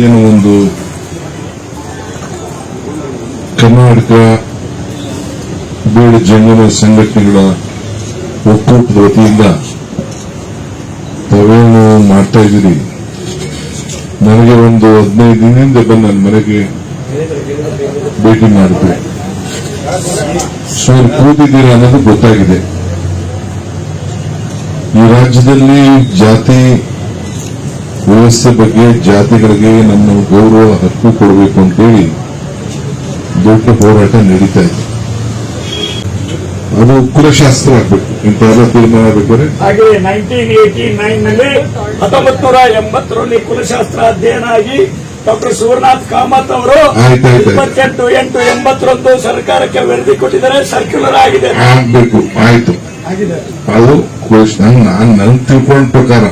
ಏನು ಒಂದು ಕರ್ನಾಟಕ ಬೀಡು ಜಂಗಮ ಸಂಘಟನೆಗಳ ಒಕ್ಕೂಟದ ವತಿಯಿಂದ ತಾವೇನು ಮಾಡ್ತಾ ಇದ್ದೀರಿ, ನನಗೆ ಒಂದು 15 ದಿನದಿಂದ ಬಂದು ನನ್ನ ಮನೆಗೆ ಭೇಟಿ ಮಾಡಿದ್ರು. ಸೊ ಕೂತಿದ್ದೀರಾ ಅನ್ನೋದು ಗೊತ್ತಾಗಿದೆ. ಈ ರಾಜ್ಯದಲ್ಲಿ ಜಾತಿ ವ್ಯವಸ್ಥೆ ಬಗ್ಗೆ, ಜಾತಿಗಳಿಗೆ ನಮ್ಮ ಗೌರವ ಹಕ್ಕು ಕೊಡಬೇಕು ಅಂತೇಳಿ ದೊಡ್ಡ ಹೋರಾಟ ನಡೀತಾ ಇದೆ. ಅದು ಕುಲಶಾಸ್ತ್ರ ಆಗಬೇಕು, ಇಂಥವೆಲ್ಲ ತೀರ್ಮಾನ ಆಗಬೇಕಾದ್ರೆ. ಹಾಗೆ 1989ನಲ್ಲಿ 1980ರಲ್ಲಿ ಕುಲಶಾಸ್ತ್ರ ಅಧ್ಯಯನ ಆಗಿ ಡಾಕ್ಟರ್ ಶಿವನಾಥ್ ಕಾಮತ್ ಅವರು 28/8/80ರಂದು ಸರ್ಕಾರಕ್ಕೆ ವರದಿ ಕೊಟ್ಟಿದ್ದಾರೆ. ಸರ್ಕ್ಯುಲರ್ ಆಗಿದೆ, ಆಗ್ಬೇಕು. ಆಯ್ತು, ಅದು ನಾನು ತಿಳ್ಕೊಂಡ ಪ್ರಕಾರ.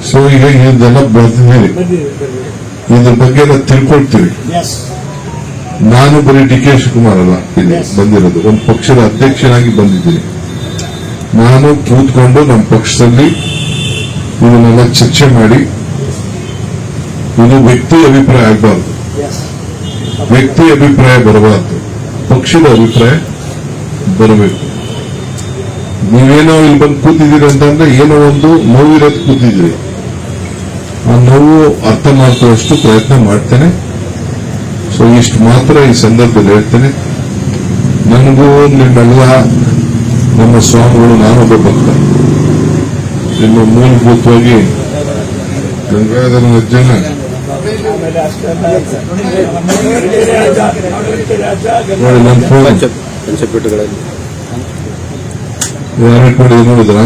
ಸೊ ಈಗ ಇದೆಲ್ಲ ಬರ್ತಿದ್ದೀರಿ, ಇದ್ರ ಬಗ್ಗೆ ಎಲ್ಲ ತಿಳ್ಕೊಳ್ತೀವಿ. ನಾನು ಬರೀ ಡಿ ಕೆ ಶಿವಕುಮಾರ್ ಅಲ್ಲ ಇಲ್ಲಿ ಬಂದಿರೋದು, ಒಂದು ಪಕ್ಷದ ಅಧ್ಯಕ್ಷನಾಗಿ ಬಂದಿದ್ದೀನಿ. ನಾನು ಕೂತ್ಕೊಂಡು ನಮ್ಮ ಪಕ್ಷದಲ್ಲಿ ಇದನ್ನೆಲ್ಲ ಚರ್ಚೆ ಮಾಡಿ, ಇದು ವ್ಯಕ್ತಿ ಅಭಿಪ್ರಾಯ ಆಗಬಾರ್ದು, ವ್ಯಕ್ತಿ ಅಭಿಪ್ರಾಯ ಬರಬಾರ್ದು, ಪಕ್ಷದ ಅಭಿಪ್ರಾಯ ಬರಬೇಕು. ನೀವೇನೋ ಇಲ್ಲಿ ಬಂದು ಕೂತಿದ್ದೀರಿ ಅಂತಂದ್ರೆ ಏನೋ ಒಂದು ನೋವಿರೋದು ಕೂತಿದ್ದೀರಿ, ಆ ನೋವು ಅರ್ಥ ಮಾಡ್ಕೊಳ್ಳೋಷ್ಟು ಪ್ರಯತ್ನ ಮಾಡ್ತೇನೆ. ಸೊ ಇಷ್ಟು ಮಾತ್ರ ಈ ಸಂದರ್ಭದಲ್ಲಿ ಹೇಳ್ತೇನೆ. ನನಗೂ ನಿಮ್ಮೆಲ್ಲ ನಮ್ಮ ಸ್ವಾಮಿಗಳು, ನಾನೊಬ್ಬ ಭಕ್ತ, ಇನ್ನು ಮೂಲಭೂತವಾಗಿ ಗಂಗಾಧರ ಅಜ್ಜನ ನೋಡಿ ನನ್ನ ಫೋನ್ ಯಾರು ಇಟ್ಕೊಂಡಿದ್ದೀನಿ ನೋಡಿದ್ರ